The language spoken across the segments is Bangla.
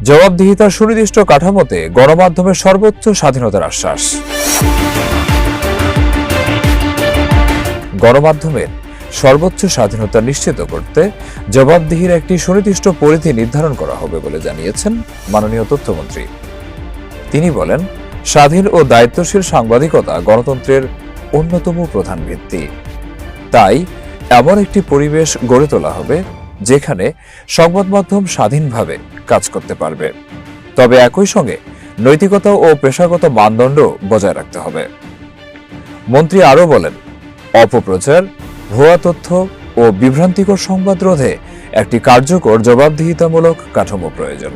জবাবদিহিতার সুনির্দিষ্ট কাঠামোতে গণমাধ্যমের সর্বোচ্চ স্বাধীনতার আশ্বাস। গণমাধ্যমের সর্বোচ্চ স্বাধীনতা নিশ্চিত করতে জবাবদিহির একটি সুনির্দিষ্ট পরিধি নির্ধারণ করা হবে বলে জানিয়েছেন মাননীয় তথ্যমন্ত্রী। তিনি বলেন, স্বাধীন ও দায়িত্বশীল সাংবাদিকতা গণতন্ত্রের অন্যতম প্রধান ভিত্তি। তাই এমন একটি পরিবেশ গড়ে তোলা হবে যেখানে সংবাদ মাধ্যম স্বাধীনভাবে কাজ করতে পারবে, তবে একই সঙ্গে নৈতিকতা ও পেশাগত মানদণ্ড বজায় রাখতে হবে। মন্ত্রী আরও বলেন, অপপ্রচার, ভুয়া তথ্য ও বিভ্রান্তিকর সংবাদ রোধে একটি কার্যকর জবাবদিহিতামূলক কাঠামো প্রয়োজন।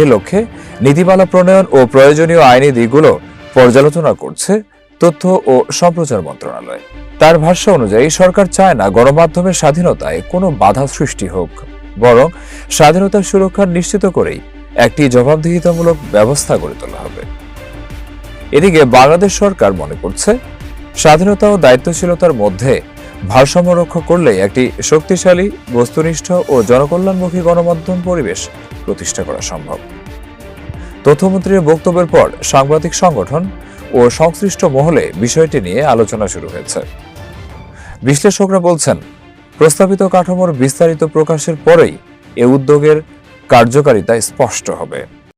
এ লক্ষ্যে নীতিমালা প্রণয়ন ও প্রয়োজনীয় আইনি দিকগুলো পর্যালোচনা করছে তথ্য ও সম্প্রচার মন্ত্রণালয়। তার ভাষ্য অনুযায়ী সরকার চায় না গণমাধ্যমের স্বাধীনতায় কোনো বাধা সৃষ্টি হোক, বরং স্বাধীনতার সুরক্ষা নিশ্চিত করেই একটি জবাবদিহিতামূলক ব্যবস্থা গড়ে তোলা হবে। এদিকে বাংলাদেশ সরকার মনে করছে, স্বাধীনতা ও দায়িত্বশীলতার মধ্যে ভারসাম্য রক্ষা করলে একটি শক্তিশালী, বস্তুনিষ্ঠ ও জনকল্যাণমুখী গণমাধ্যম পরিবেশ প্রতিষ্ঠা করা সম্ভব। তথ্যমন্ত্রীর বক্তব্যের পর সাংবাদিক সংগঠন ও সংশ্লিষ্ট মহলে বিষয়টি নিয়ে আলোচনা শুরু হয়েছে। বিশ্লেষকরা বলছেন, প্রস্তাবিত কাঠামোর বিস্তারিত প্রকাশের পরেই এ উদ্যোগের কার্যকারিতা স্পষ্ট হবে।